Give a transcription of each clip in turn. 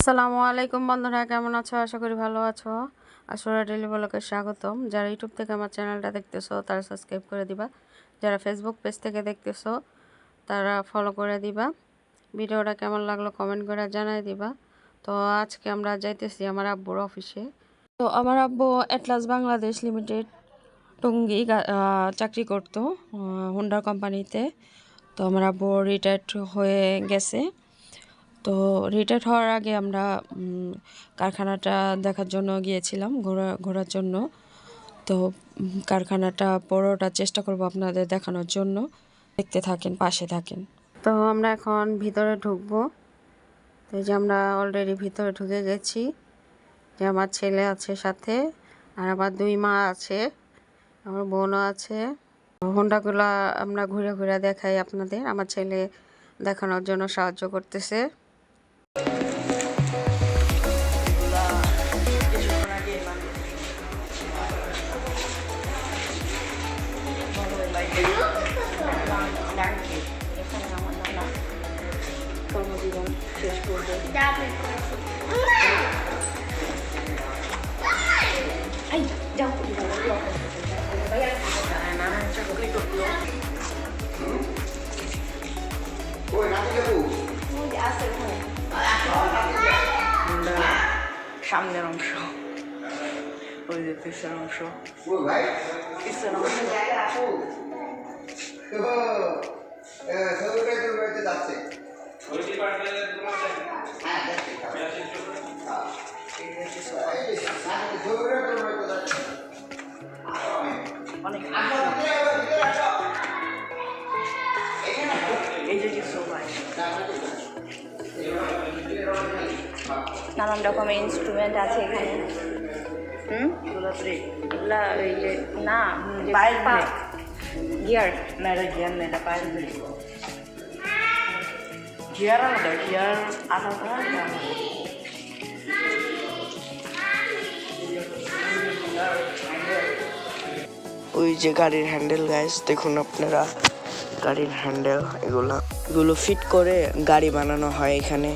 আসসালামু আলাইকুম বন্ধুরা, কেমন আছো? আশা করি ভালো আছো। আসরা ডেইলি ব্লগে স্বাগতম। যারা ইউটিউব থেকে আমার চ্যানেলটা দেখতেছো তারা সাবস্ক্রাইব করে দিবা, যারা ফেসবুক পেজ থেকে দেখতেছো তারা ফলো করে দিবা। ভিডিওটা কেমন লাগলো কমেন্ট করে জানাই দিবা। তো আজকে আমরা যাইতেছি আমার আব্বুর অফিসে। তো আমার আব্বু অ্যাটলাস বাংলাদেশ লিমিটেড টঙ্গী চাকরি করতো হুন্ডা কোম্পানিতে। তো আমার আব্বু রিটায়ার্ড হয়ে গেছে। তো রিটায়ার্ড হওয়ার আগে আমরা কারখানাটা দেখার জন্য গিয়েছিলাম, ঘোরার জন্য। তো কারখানাটা পুরোটা চেষ্টা করব আপনাদের দেখানোর জন্য। দেখতে থাকেন, পাশে থাকেন। তো আমরা এখন ভিতরে ঢুকবো। তো এই যে আমরা অলরেডি ভিতরে ঢুকে গেছি। যে আমার ছেলে আছে সাথে, আর আমার দুই মা আছে, আমার বোনও আছে। হোন্ডাগুলো আমরা ঘুরে ঘুরে দেখাই আপনাদের। আমার ছেলে দেখানোর জন্য সাহায্য করতেছে। কর্মজীবন শেষ করবে। সামনের অংশ, ওই যে পিসের অংশ, পিসের অংশ অনেক। এই যে নানান রকমের ইনস্ট্রুমেন্ট আছে এখানে। এগুলা ওই যে না পায়ের পা গিয়ার না, এটা গিয়ার না, এটা পায়ের গিয়ার আলাদা, গিয়ার আলাদা। ওই যে গাড়ির হ্যান্ডেল গাইস, দেখুন আপনারা গাড়ির হ্যান্ডেল, এগুলো ফিট করে গাড়ি বানানো হয় এখানে।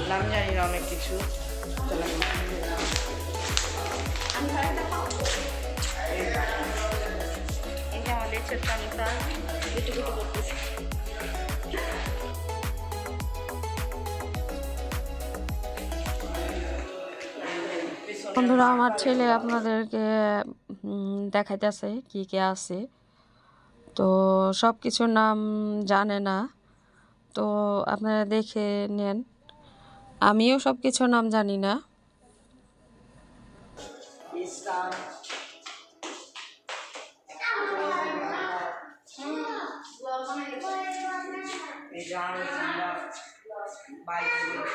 নাম জানি না অনেক কিছু। বন্ধুরা, আমার ছেলে আপনাদেরকে দেখাইতেছে কি কে আছে। তো সব কিছুর নাম জানে না, তো আপনারা দেখে নেন। আমিও সব কিছুর নাম জানি না।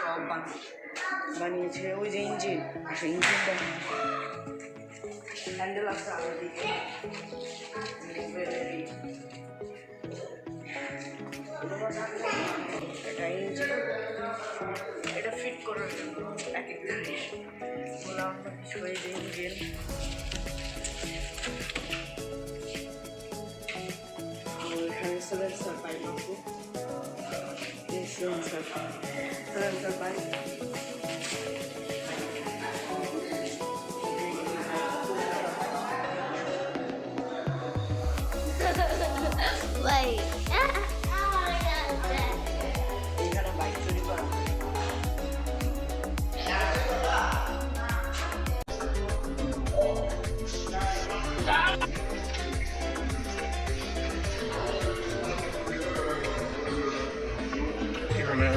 সব বানিয়েছে ওই যে ইঞ্জিন, আসলে ইঞ্জিনটা হ্যান্ডেল আছে আগে দিকে। এটা ইঞ্জিন, এটা ফিট করার জন্য এক এক জিনিস বলা অন্য কিছু। এই যে ইঞ্জিন, এখানে সিলেন্সার পাইপ আছে, সিলেন্সার পাইপ।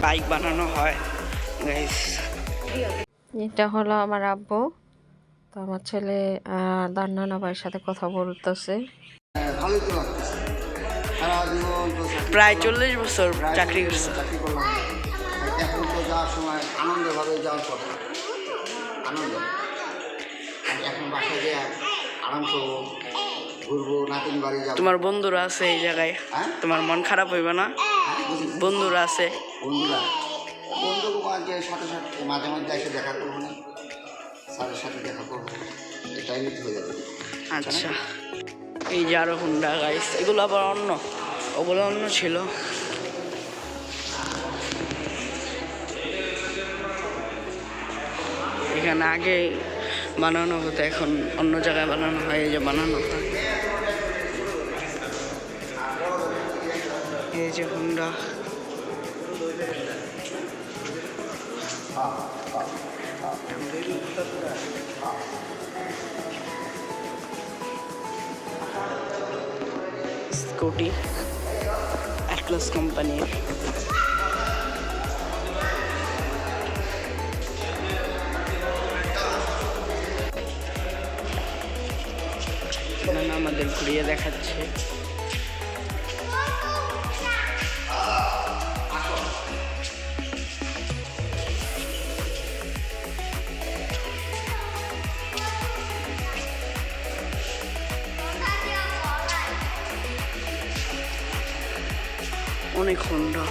বাইক বানানো হয় গাইস। এটা হলো আমার আব্বু। তো আমার ছেলে দান্নানা ভাইয়ের সাথে কথা বলতেছে। প্রায় 40 বছর চাকরি করছে। এখন তো যাওয়ার সময় আনন্দভাবে যাওয়ার কথা, আনন্দ। এখন বাসায় গিয়ে আরাম করবো, ঘুরবো, নাতিন বাড়ি যাবো। তোমার বন্ধুরা আছে এই জায়গায়, তোমার মন খারাপ হইবে না? বন্ধুরা আছে, বন্ধুরা যে সাথে সাথে মাঝে মধ্যে এসে দেখা করবো না, স্যারের সাথে দেখা করবো, এটাই হয়ে যাবে। আচ্ছা, এই যে আরো হুন্ডা গাইস, এগুলো আবার অন্য, ওগুলো অন্য ছিল। এখানে আগে বানানো হতো, এখন অন্য জায়গায় বানানো হয়, এই যে বানানো হয়। এই যে হুন্ডা, স্কুটি অ্যাটলাস কোম্পানির। আমাদের ঘুরিয়ে দেখাচ্ছে। অনেক হুন্ডা।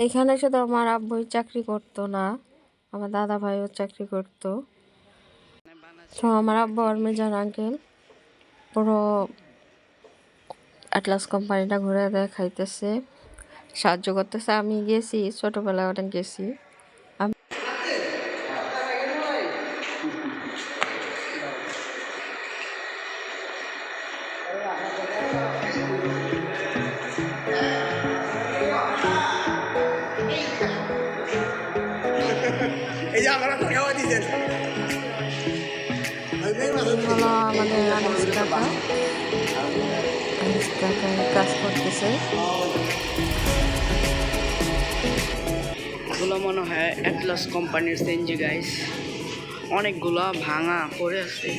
এখানে শুধু আমার আব্বুই চাকরি করতো না, আমার দাদা ভাইও চাকরি করতো। তো আমার আব্বু আর মিজান আঙ্কেল পুরো অ্যাটলাস কোম্পানিটা ঘুরে দেখাইতেছে, সাহায্য করতেছে। আমি গেছি, ছোটোবেলায় অনেক গেছি। হলো আমাদের আনিস কাকা, আনিস কাকাই কাজ করতেছে। এগুলো মনে হয় অ্যাটলাস কোম্পানির সিএনজি গাইস, অনেকগুলো ভাঙা পড়ে আছে।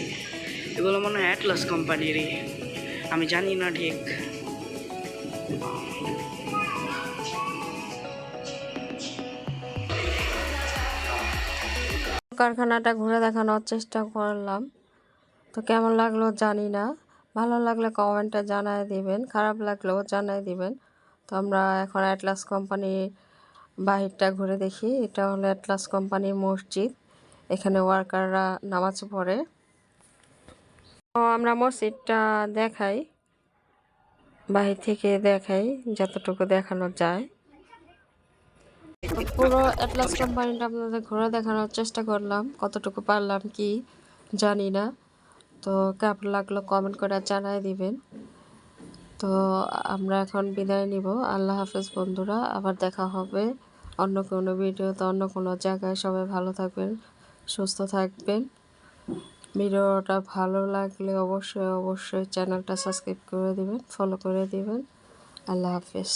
এগুলো মনে হয় অ্যাটলাস কোম্পানিরই, আমি জানি না ঠিক। কারখানাটা ঘুরে দেখানোর চেষ্টা করলাম, তো কেমন লাগলো জানি না। ভালো লাগলে কমেন্টে জানায় দিবেন, খারাপ লাগলেও জানায় দিবেন। তো আমরা এখন অ্যাটলাস কোম্পানির বাহিরটা ঘুরে দেখি। এটা হলো অ্যাটলাস কোম্পানির মসজিদ, এখানে ওয়ার্কাররা নামাজ পড়ে। তো আমরা মসজিদটা দেখাই, বাহির থেকে দেখাই যতটুকু দেখানো যায়। তো পুরো অ্যাটলাস কোম্পানিটা আপনাদের ঘুরে দেখানোর চেষ্টা করলাম, কতটুকু পারলাম কি জানি না। তো কেমন লাগলো কমেন্ট করে জানাই দিবেন। তো আমরা এখন বিদায় নিব। আল্লাহ হাফেজ বন্ধুরা, আবার দেখা হবে অন্য কোনো ভিডিওতে, অন্য কোনো জায়গায়। সবাই ভালো থাকবেন, সুস্থ থাকবেন। ভিডিওটা ভালো লাগলে অবশ্যই চ্যানেলটা সাবস্ক্রাইব করে দিবেন, ফলো করে দিবেন। আল্লাহ হাফেজ।